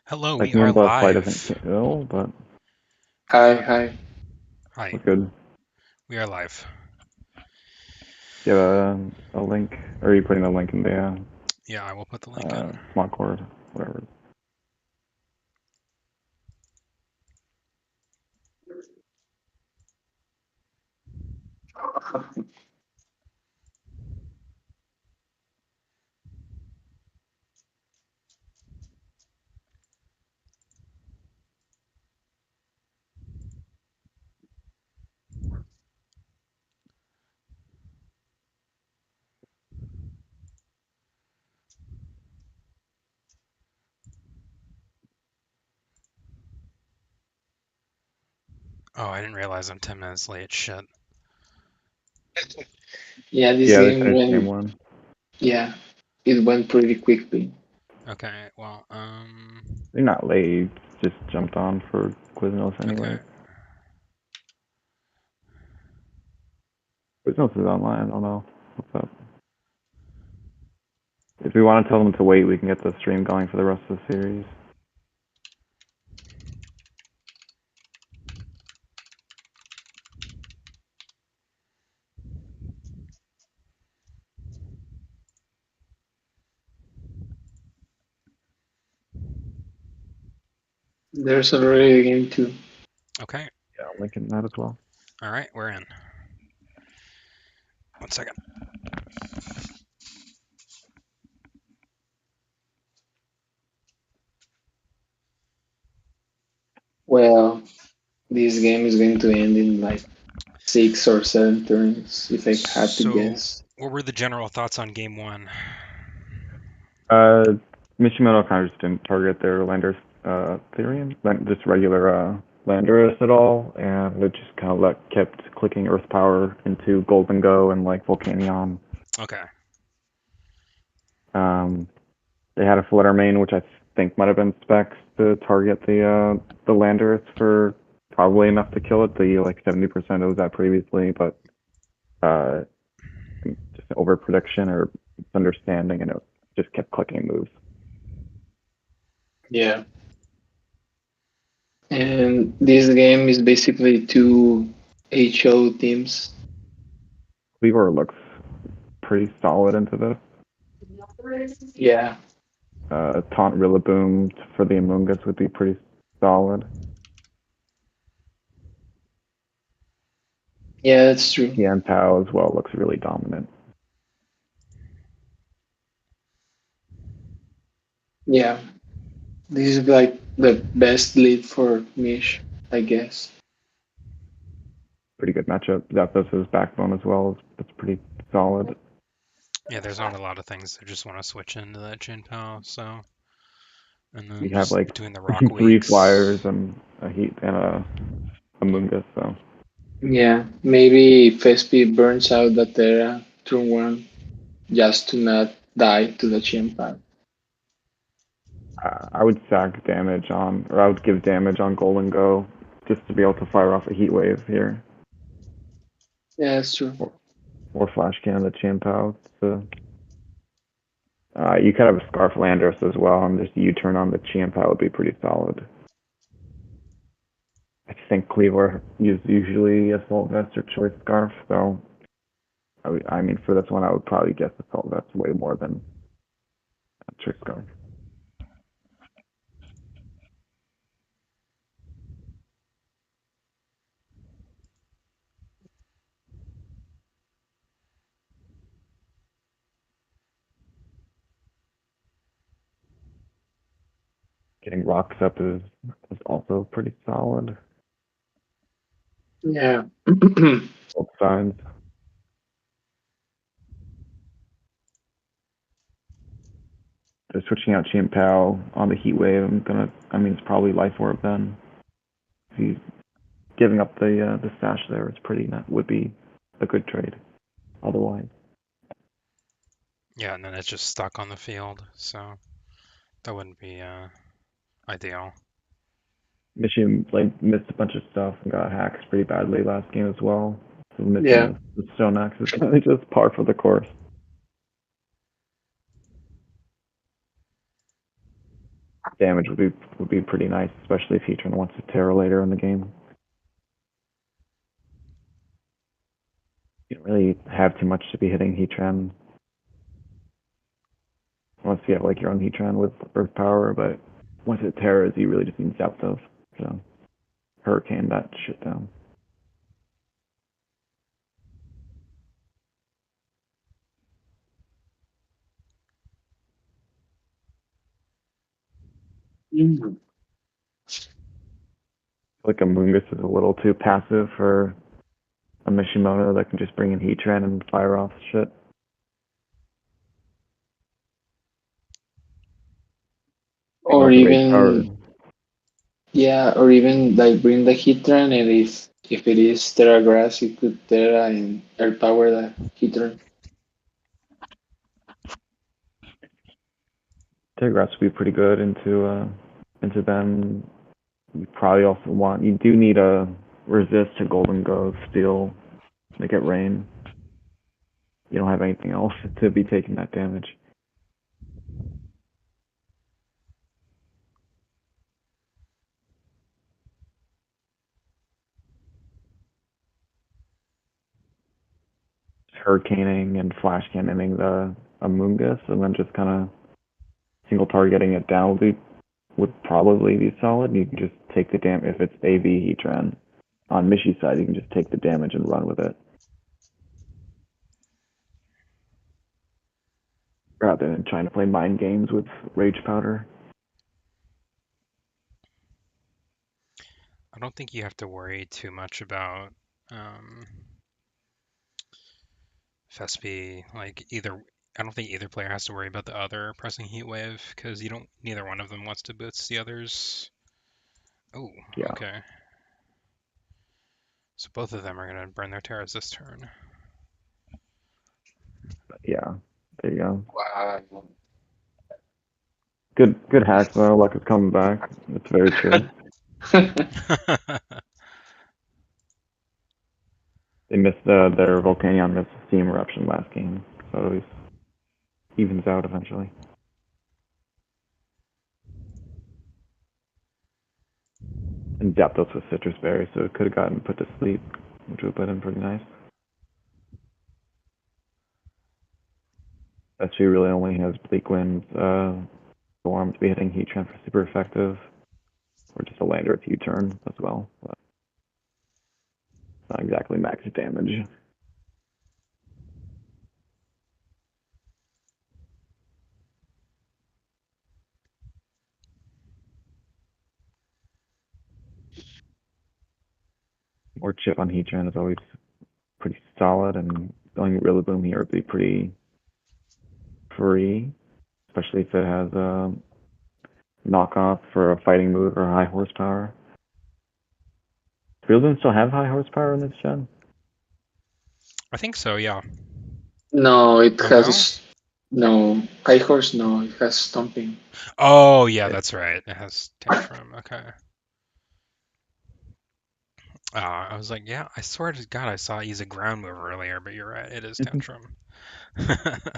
Hello, Like we are Moonblood probably doesn't live. kill, but Hi, hi. Hi, we're good. we are live. Do you have a link? Or are you putting a link in the Yeah, I will put the link in. Smogon, whatever? Oh, I didn't realize I'm 10 minutes late. Shit. Yeah, this Yeah, they game finished game went, one. yeah, it went pretty quickly. Okay, well, They're not late. You just jumped on for Quiznos okay. anyway. Quiznos is online. I don't know what's up. If we want to tell them to wait, we can get the stream going for the rest of the series. There's already a game too. Okay, Yeah, I'll link in that as well. alright, we're in. 1 second. Well, this game is going to end in like 6 or 7 turns, if I had to So, guess. what were the general thoughts on game one? Uh, Mishimono kind of just didn't target their Landers Therian, just regular Landorus at all, and it just kind of kept clicking Earth Power into Golden Go and like Volcanion. Okay, Um, they had a Flutter main, which I think might have been specs to target the Landorus for probably enough to kill it. The like 70% it was at previously, but uh, just over prediction or misunderstanding, and it just kept clicking moves. Yeah. And this game is basically two HO teams. Cleaver looks pretty solid into this. Yeah. Taunt Rillaboom for the Amoonguss would be pretty solid. Yeah, that's true. Tian Pao as well looks really dominant. Yeah. This is like the best lead for Mish, I guess. Pretty good matchup. Zapdos' backbone as well. It's pretty solid. yeah, there's not a lot of things that just want to switch into that Chin Pao, so. And We then have just like between the Rock three flyers Weeks. and a heat and a Amoonguss, so Yeah, maybe Fespy burns out that Terra turn one just to not die to the Chimpanzee. I would sack damage on, or I would give damage on Golden Go just to be able to fire off a heat wave here. Yeah, that's true. Or flash cannon the Chimpao. So, you could have a Scarf Landorus as well, and just U-turn on the Chimpao would be pretty solid. I think Cleaver is usually Assault Vest or Choice Scarf, so I mean, for this one, I would probably guess Assault Vest way more than Choice Scarf. Getting rocks up is also pretty solid. Yeah. Both sides. They're switching out Chimpao on the Heat Wave. I mean, it's probably Life Orb then. If he's giving up the stash there, it's pretty, would be a good trade otherwise. Yeah, and then it's just stuck on the field, so that wouldn't be ideal. Michigan like missed a bunch of stuff and got hacked pretty badly last game as well. So missing Yeah. the Stone Axe is kind of just par for the course. damage would be pretty nice, especially if Heatran wants to Terra later in the game. You don't really have too much to be hitting Heatran unless you have like your own Heatran with Earth Power, but once it Terras, you really just need Zapdos. So Hurricane that shit down. Mm. Like a Moongus is a little too passive for a Mishimono that can just bring in Heatran and fire off shit. Even Or with the rage power. even, yeah, or even like bring the Heatran, and if it is Terra Grass, you could Terra and air power the Heatran. Terragrass would be pretty good into them. You probably also you do need a resist to Golden Go Steel, make it rain. You don't have anything else to be taking that damage. Hurricaning and flash cannoning the Amoonguss, and then just kind of single targeting it down would probably be solid. You can just take the damage if it's AV Heatran. On Mishy's side, you can just take the damage and run with it, rather than trying to play mind games with Rage Powder. I don't think you have to worry too much about um, Fespy. Like either, I don't think either player has to worry about the other pressing Heat Wave because you don't. Neither one of them wants to boost the others. Oh, Yeah, okay. So both of them are gonna burn their Terras this turn. yeah. There you go. Wow. Good hack though. Luck is coming back. It's very true. They missed their Volcanion missed Steam Eruption last game, so it always evens out eventually. And Zapdos with Citrus Berry, so it could have gotten put to sleep, which would have been pretty nice. Actually, really only has Bleak Wind Storm to be hitting Heatran for super effective, or just a Lander with U-turn as well, but not exactly max damage. More chip on Heatran is always pretty solid, and going Rillaboom here would be pretty free, especially if it has a knockoff for a fighting move or high horsepower. Does Rillaboom still have high horsepower in this gen? I think so. Yeah. No, it Or no? has no high horse. No, it has stomping. Oh, yeah, Yeah. that's right. It has Tantrum. Okay. I was like, yeah, I swear to God, I saw it use a ground move earlier, but you're right. It is Tantrum. The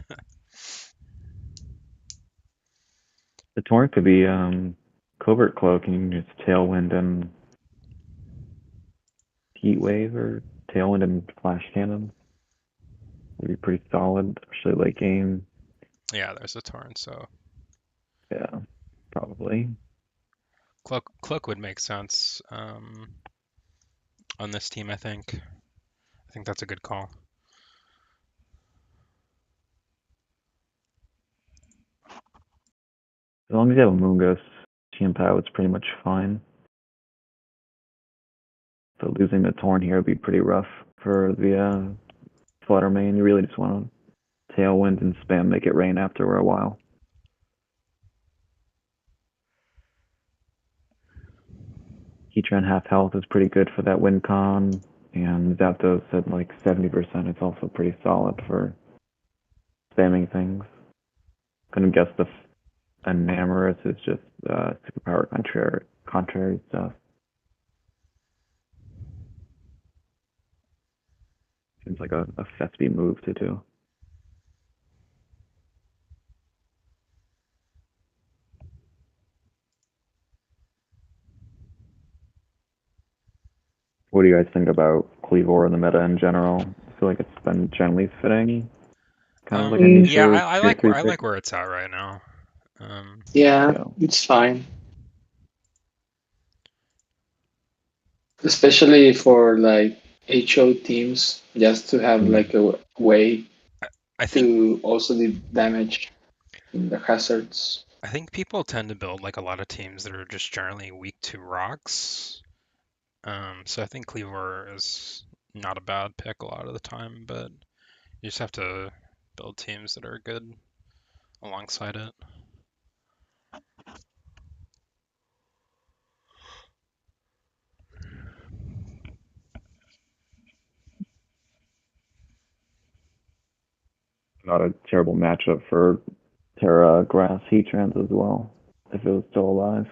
Torrent could be Covert Cloak, and you can just Tailwind and Heat Wave, or Tailwind and Flash Cannon. Would be pretty solid, especially late game. Yeah, there's a torrent, so Yeah, probably. Cloak would make sense on this team, I think. I think that's a good call. As long as you have a Moongus, Chimpao, it's pretty much fine. So losing the Torn here would be pretty rough for the Flutter main. You really just want to Tailwind and spam, make it rain after a while. Heatran half health is pretty good for that win con, and Zapdos at like 70%. It's also pretty solid for spamming things. Gonna guess the Enamorous is just superpower contrary stuff. Seems like a Fespy move to do. What do you guys think about Cleavor in the meta in general? I feel like it's been generally fitting, kind of like a niche Yeah, or I tier like three I pick. like where it's at right now. Um, Yeah, Yeah. it's fine. Especially for like HO teams, just to have Mm. like a way I, I think to also do damage in the hazards. I think people tend to build like a lot of teams that are just generally weak to rocks. So I think Cleaver is not a bad pick a lot of the time, but you just have to build teams that are good alongside it. Not a terrible matchup for Terra Grass Heatrans as well, if it was still alive.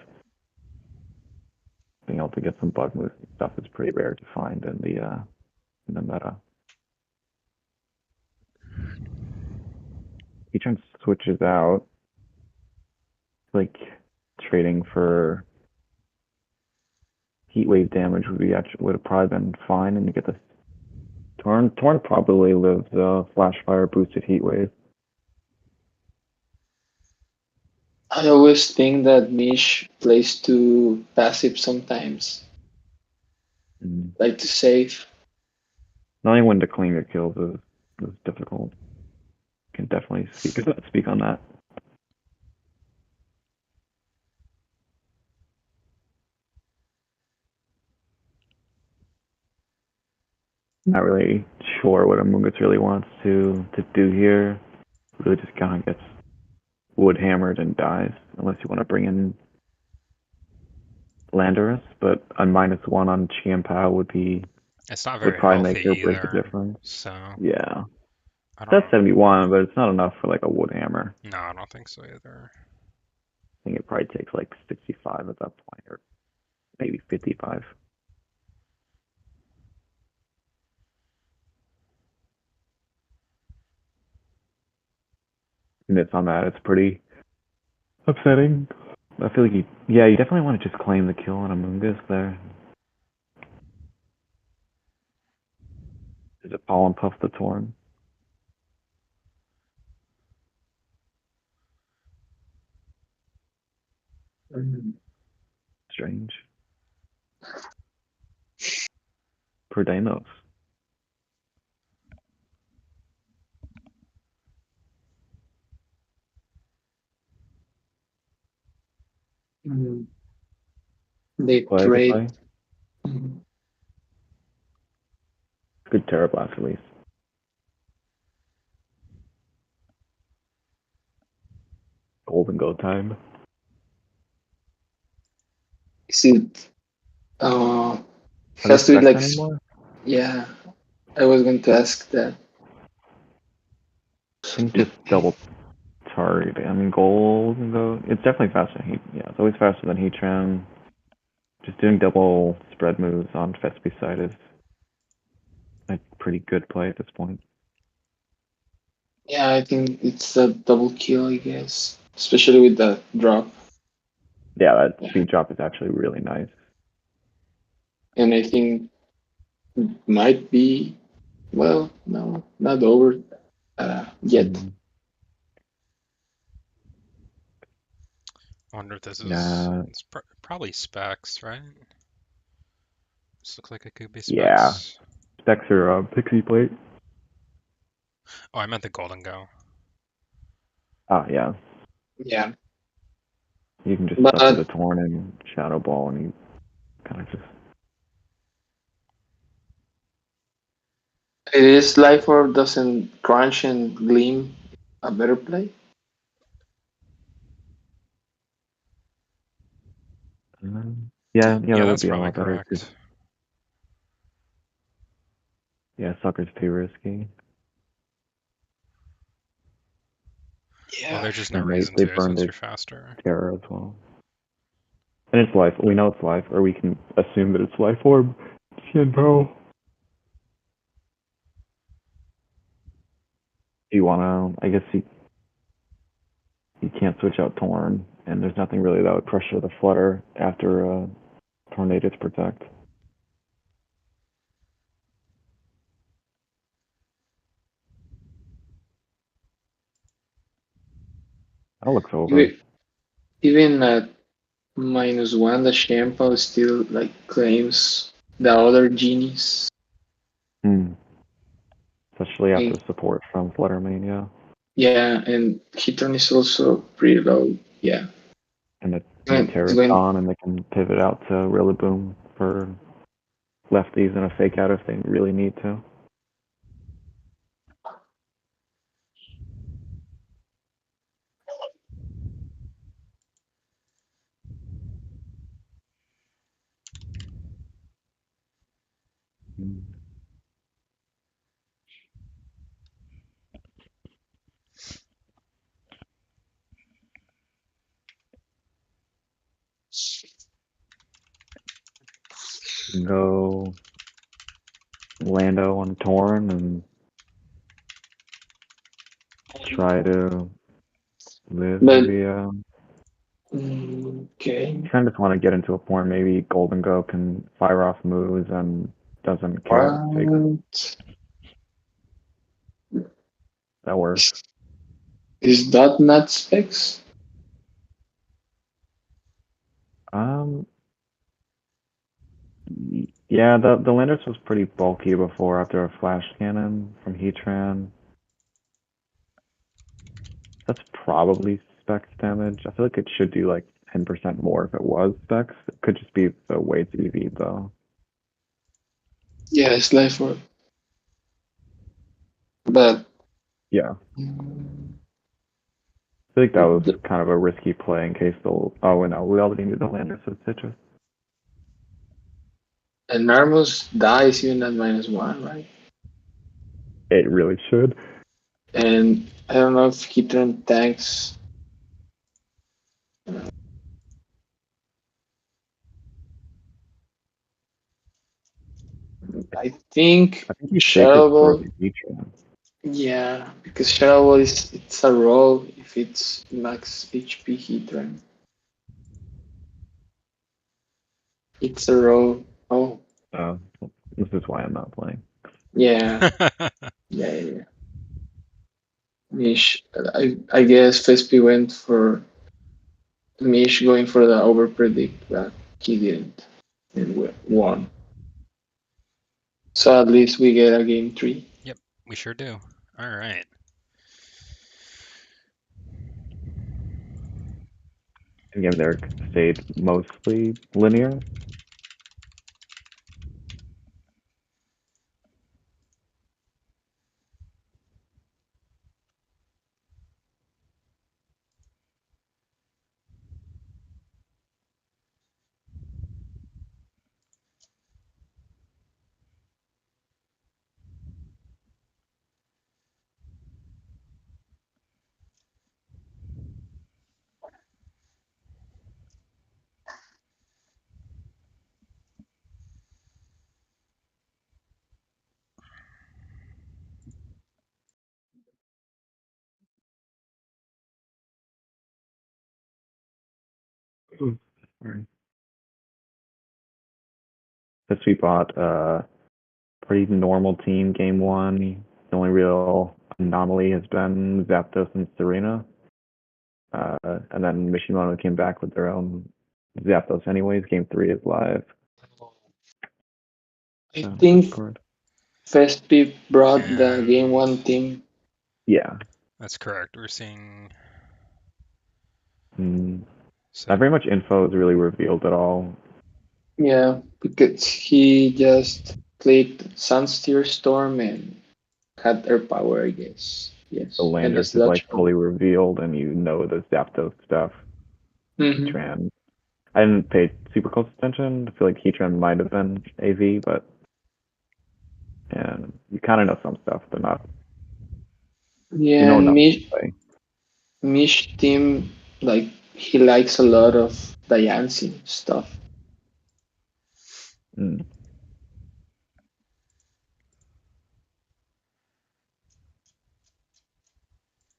Being able to get some bug moves and stuff is pretty rare to find in the meta. Heatrans switches out, like trading for heat wave damage would have probably been fine, and you get the Torn. Torn probably lives flash fire boosted heat wave. I always think that Mish plays too passive sometimes, Mm. like to save. Knowing when to clean your kills is difficult. Can definitely speak on that. Not really sure what Amoonguss really wants to do here. Really just kind of gets wood hammered and dies, unless you want to bring in Landorus. But a -1 on Chiampao It's not would very probably make or healthy break the either, difference. so Yeah, I that's don't. 71, but it's not enough for like a wood hammer. No, I don't think so either. I think it probably takes like 65 at that point, or maybe 55. Miss on that. It's pretty upsetting. I feel like you definitely want to just claim the kill on Amoonguss there. Is it Pollen Puff the Torn? Strange. Per Deimos. Mm. They Good trade. play. Good Terra Blast at least. Golden Go time. Is it? Uh, Are there has to be specs like, anymore? yeah. I was going to ask that. I think just double target. I mean, Golden Go. It's definitely faster than Heat. Yeah, it's always faster than Heatran. Just doing double spread moves on Fespy side is a pretty good play at this point. Yeah, I think it's a double kill, I guess, especially with the drop. Yeah, that Yeah. speed drop is actually really nice. And I think it might be, well, no, not over yet. Mm. I wonder if this is. Yeah, It's probably specs, right? This looks like it could be yeah. specs. Specs are Pixie Plate. Oh, I meant the Golden Go. Ah, yeah. Yeah, You can just sucker the but Torn and Shadow Ball, and you kind of just. it is life or doesn't crunch and gleam a better play? Yeah, Yeah, that would that's be a probably lot better too. correct. Yeah, Sucker's too risky. Well, Yeah. there's just no And reason they to burned since their you're faster. Terror as well. And it's life. We know it's life, or we can assume that it's life orb. Shinpo. You wanna? I guess you can't switch out Torn, and there's nothing really that would pressure the Flutter after Tornadus Protect. That looks over. Even, even at -1, the Champa still like claims the other genies. Hmm. Especially after And, support from Fluttermania. yeah, and Hitron is also pretty low. Yeah. And a And it's Terra's going gone, and they can pivot out to Rillaboom for lefties and a fake out if they really need to. Go Lando on Torn and try to live but maybe. okay. Kind of just want to get into a form. Maybe Golden Go can fire off moves and doesn't care. Fake. What That works. is that not specs? Um, yeah, the Landers was pretty bulky before after a flash cannon from Heatran. That's probably specs damage. I feel like it should do like 10% more if it was specs. It could just be the way it's EV though. Yeah, it's life for but Yeah. I feel like that was kind of a risky play in case they'll. Oh, no, we already knew the Landers was Citrus. and Narmos dies even at -1, right? It really should. And I don't know if Hitron tanks. I think I think he's Shadow safest for Ball. the Heatran. Yeah, because Shadow Ball is it's a roll if it's max HP Hitron. It's a roll. Oh, Uh, this is why I'm not playing. yeah, yeah, yeah. Yeah. Mish, I guess Fespy went for Mish going for the over predict, but he didn't and won. So at least we get a game 3. Yep, we sure do. All right. And game there stayed mostly linear. Sorry. Since we bought a pretty normal team game one, the only real anomaly has been Zapdos and Serena. And then Mishimono came back with their own Zapdos anyways. Game three is live. I So think Discord. Fespy brought the game And 1 team. Yeah. that's correct. We're seeing Mm. Not so very much info is really revealed at all. Yeah, because he just played Sunsteer Storm and had their power, I guess. The Yes, and a Landers is like Sludge fully Bomb. revealed, and you know the Zapdos stuff. Mm-hmm. Heatran. I didn't pay super close attention. I feel like Heatran might have been AV, but and you kind of know some stuff, but not. You Yeah, know and enough to play. Mish team, like, he likes a lot of Diancie stuff. Mm.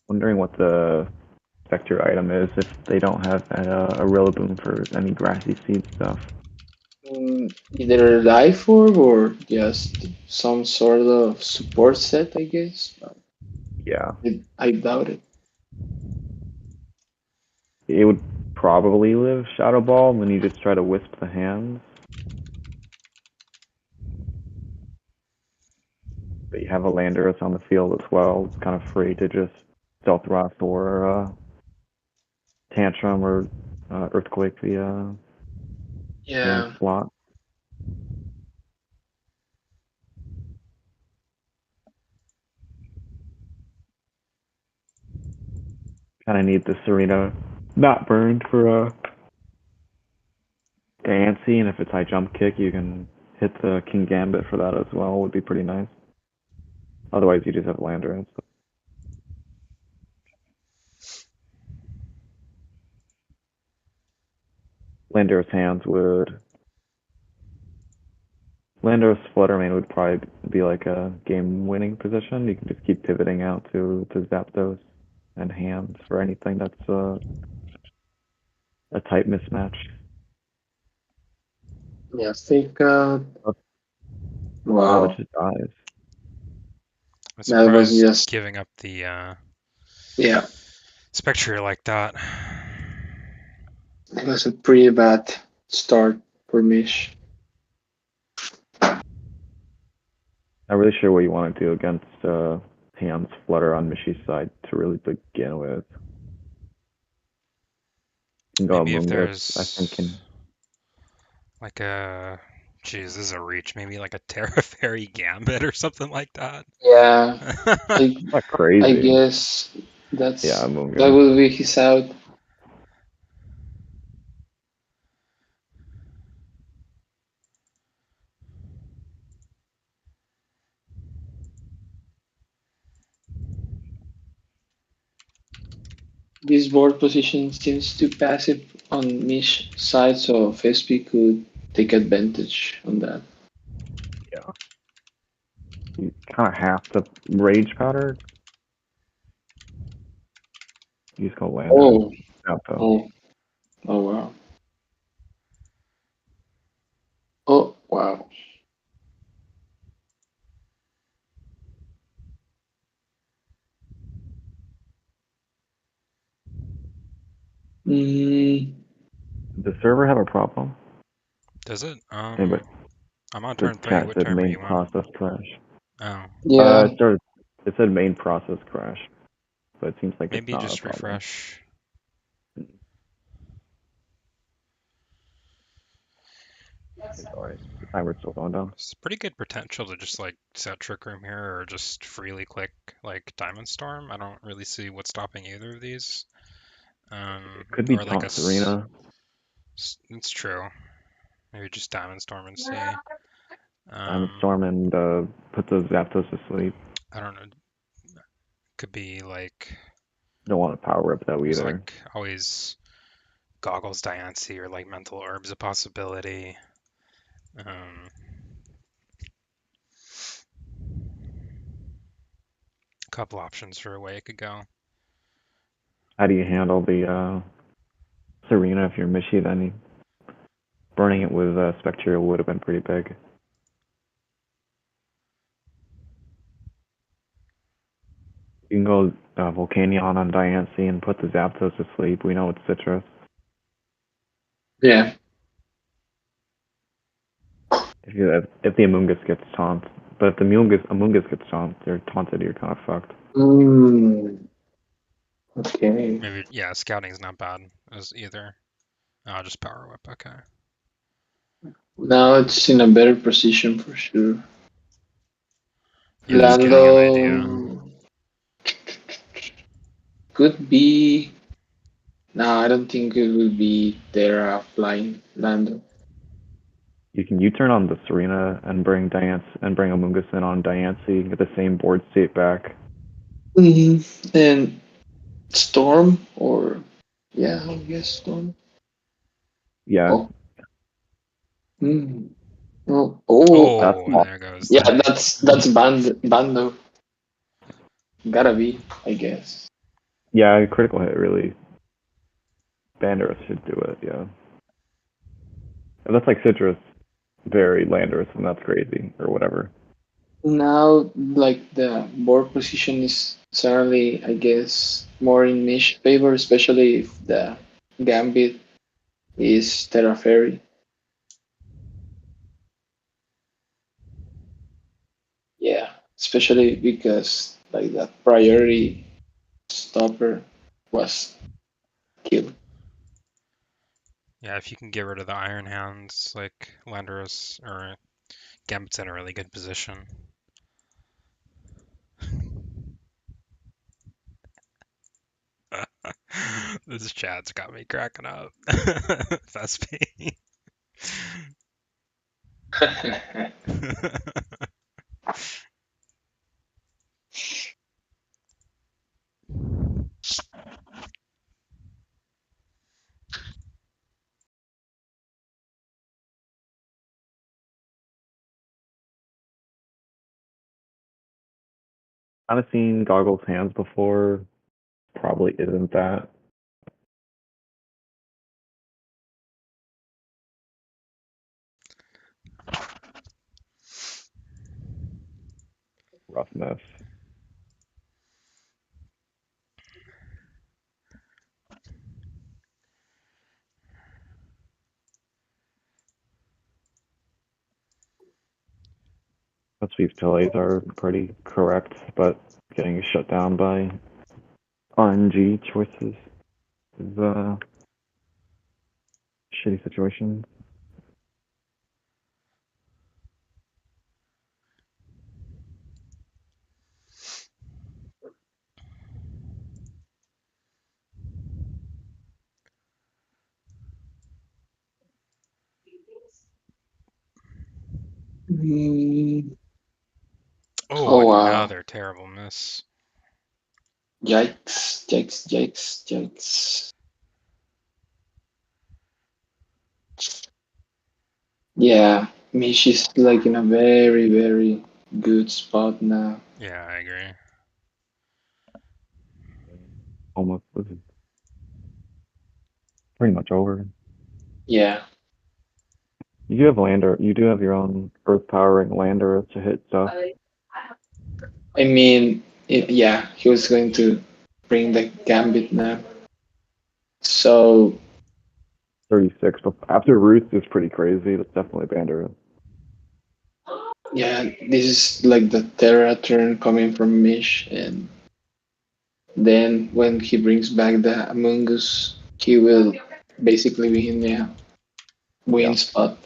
Wondering what the sector item is if they don't have a Rillaboom for any grassy seed stuff. Either Life Orb or just some sort of support set, I guess. Yeah. I doubt it. It would probably live Shadow Ball, and then you just try to wisp the hands. But you have a Landorus on the field as well. It's kind of free to just Stealth Rust or Tantrum or Earthquake the hand Yeah. slot. Kind of need the Serena not burned for Dancy, and if it's high jump kick, you can hit the King Gambit for that as well. Would be pretty nice. Otherwise, you just have Landorus. Landorus hands would. Landorus Fluttermane would probably be like a game-winning position. You can just keep pivoting out to Zapdos and hands for anything that's a type mismatch. Yeah, fake out. Wow, it Wow. just dies. I'm That was surprised just, giving up the yeah, Spectre like that. it was a pretty bad start for Mish. Not really sure what you want to do against hands Flutter on Mishy's side to really begin with. You can go Maybe if Amoonguss, I think. there's like a, geez, this is a reach. Maybe like a Terra Fairy Gambit or something like that. Yeah, I Not I crazy. guess Yeah, that Amoonguss. will be his out. This board position seems too passive on Mish side, so Fespy could take advantage on that. Yeah. You kind of have to Rage Powder. You just go Landorus. Oh, Out though. oh, oh wow. Oh wow. Mm, Does the server have a problem? Does it? Anybody? I'm on The turn 3. chat What said turn were main you on? process crash. Oh, yeah, It started. It said main process crash, but it seems like it's maybe not a just problem. refresh. It's alright. The timer's still going down. It's pretty good potential to just like set Trick Room here or just freely click like Diamond Storm. I don't really see what's stopping either of these. It could be Or like Taunt Serena. it's true. Maybe just Diamond Storm and see. Diamond Um, Storm and put those Zapdos to sleep. I don't know. Could be like Don't want to power up though there's either. like always Goggles Diancie or like Mental Herbs a possibility. Um, couple options for a way it could go. How do you handle the Serena if you're Mishy? Then burning it with Spectral would have been pretty big. You can go Volcanion on Diancie and put the Zapdos to sleep. We know it's citrus. yeah. If the Amoonguss gets taunted, but if the Amoonguss gets taunted, you're taunted, you're kind of fucked. Mm, okay. Maybe yeah, scouting's not bad as either. Just Power Whip. Okay. Now it's in a better position for sure. Yeah, just getting an idea. Lando could be. No, I don't think it will be Terra flying Lando. You can U-turn on the Serena and bring Amoonguss in on Diancie, get the same board state back. And Storm or yeah, I guess Storm. Yeah, Oh, mm. Oh, oh, that's Oh, awesome. there goes yeah, the. that's Bando. Gotta be, I guess. Yeah, critical hit really. Bandorus should do it. Yeah, and that's like citrus, very Landorus, and that's crazy or whatever. Now, like the board position is certainly, I guess, more in niche favor, especially if the Gambit is Terra Fairy. Yeah, especially because like that priority stopper was killed. Yeah, if you can get rid of the Iron Hands, like Landorus or Gambit's in a really good position. This chat's got me cracking up. Fespy. Kind of seen Goggles' hands before. Probably isn't that roughness. Sweep's plays are pretty correct, but getting shut down by RNG choices is a shitty situation. Mm, Oh, oh wow. another terrible miss. Yikes, yikes, yikes, yikes. Yeah, Mish is like in a very, very good spot now. Yeah, I agree. Almost was pretty much over. Yeah, You do have lander. You do have your own earth powering lander to hit stuff. I mean, yeah, he was going to bring the Gambit now. So, 36, but after Ruth is pretty crazy. That's definitely Bander. yeah, this is like the Terra turn coming from Mish, and then when he brings back the Among Us, he will basically be in the Yeah. win spot.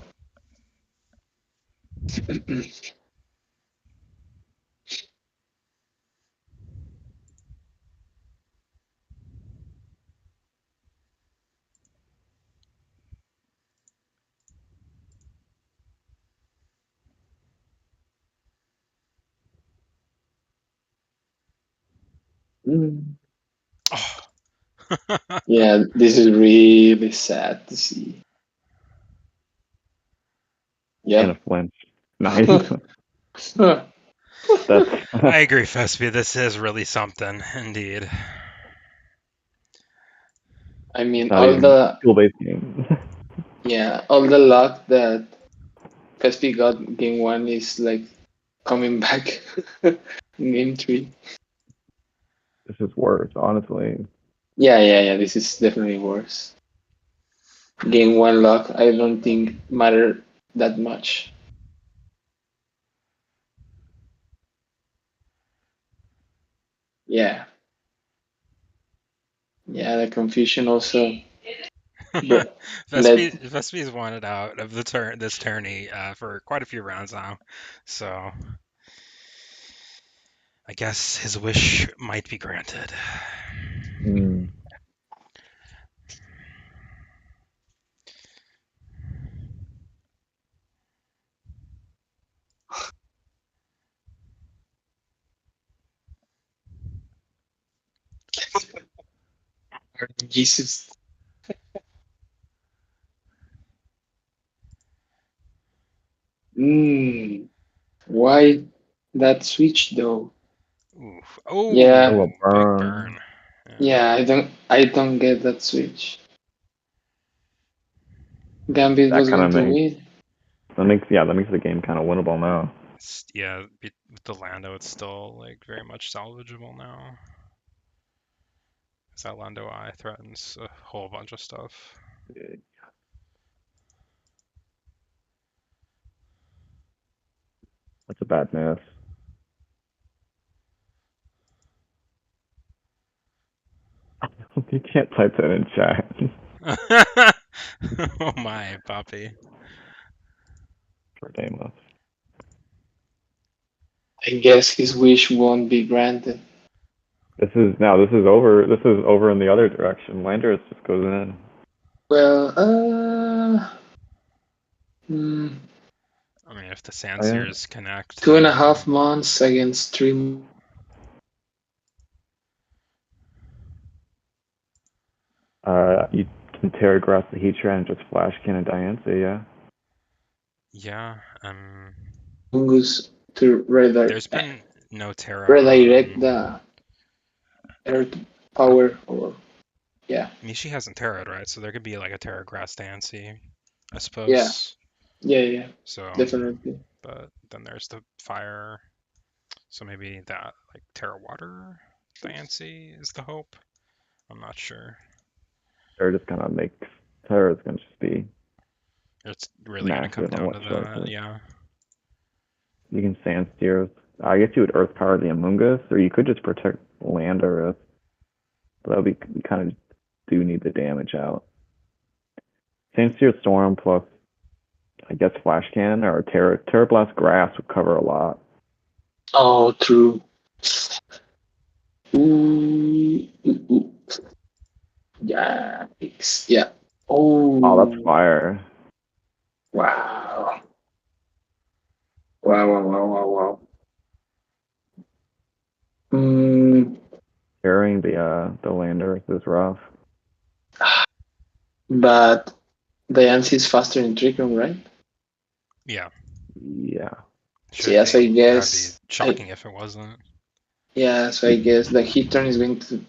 Mm. Oh. Yeah, this is really sad to see. And a Yep. flinch. Nice. That's I agree, Fespy. This is really something, indeed. I mean, not all even the skill-based game. yeah, all the luck that Fespy got game one is like coming back in game three. This is worse, honestly. Yeah, yeah, yeah. This is definitely worse. Game one luck, I don't think matter that much. Yeah, yeah. The confusion also led. Vespi's wanted out of this tourney for quite a few rounds now, so I guess his wish might be granted. Mm. Jesus. Mm, why that switch though? Oof. Yeah, Oh, a Oh, big burn. burn. Yeah. yeah. I don't get that switch. Gambit That was kind going of to makes win. that makes the game kind of winnable now. Yeah, with the Lando, it's still like very much salvageable now. because that Lando Eye threatens a whole bunch of stuff. That's a bad miss. You can't type that in chat. Oh my, Poppy. For Damos. I guess his wish won't be granted. This is over. This is over in the other direction. Landers just goes in. Well, I mean, if the Oh, yeah. Sandseers connect, 2.5 months against 3. You can tear across the Heatran and just flash cannon Diancie, yeah. yeah, Mungus to there's been no Terra redirect on... the earth power, or yeah, Mishi hasn't Terra'd, right? So there could be like a Terra Grass Dancy, I yeah, suppose. yeah, So, definitely. but then there's the fire. So maybe that like Terra Water Diancie is the hope. I'm not sure. Or just kind of makes Terra's gonna just be It's really gonna come massive on down what to that, choices. yeah. You can Sand Steer. I guess you would Earth Power the Amoonguss, or you could just protect land or Earth. But that would be, you kind of do need the damage out. Sand Steer Storm plus, I guess, Flash Cannon or Terra Blast Grass would cover a lot. Oh, true. Ooh, ooh, ooh. Yikes. Yeah. Oh, that's Oh, fire. wow. Wow, wow, wow, wow, wow. Mm, Carrying the land Earth is rough. but the answer is faster in Trick Room, right? Yeah, Yeah. So should yeah, so I be. That'd be guess shocking if it wasn't. I guess the hit turn is going to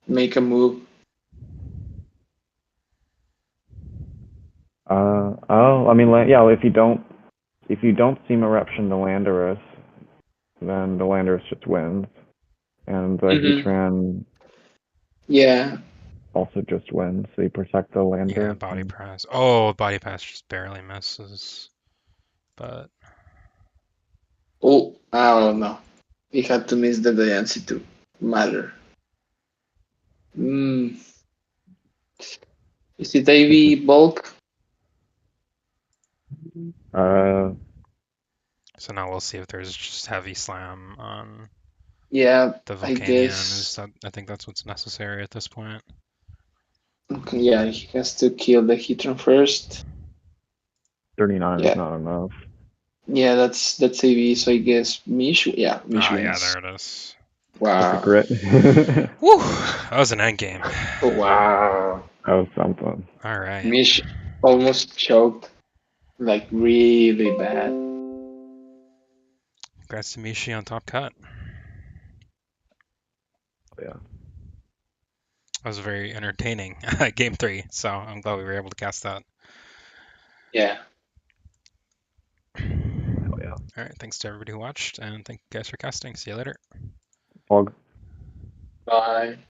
make a move. I mean, yeah. If you don't seem eruption the Landorus, then the Landorus just wins, and the Mm-hmm. Heatran Yeah. also just wins. So you protect the Yeah, Landorus. body And press. Oh, body press just barely misses. But Oh, oh no. He had to miss the answer to matter. Mm. Is it this is AV bulk? uh so now we'll see if there's just heavy slam on Yeah, the I Volcanion. guess. I think that's what's necessary at this point. Okay, yeah, he has to kill the Hitron first. 39 is Yeah, not enough. yeah, that's AV. So I guess Mish. Yeah, Mish Ah, yeah, wins. there it is. With the Wow. grit. that Whew, that was an end game. Oh, wow. was something. All right. Mish almost choked, like really bad. Congrats to Mishi on top cut. Yeah. That was very entertaining. Game 3, so I'm glad we were able to cast that. Yeah. Hell yeah. All right, thanks to everybody who watched, and thank you guys for casting. See you later. Fog. Bye.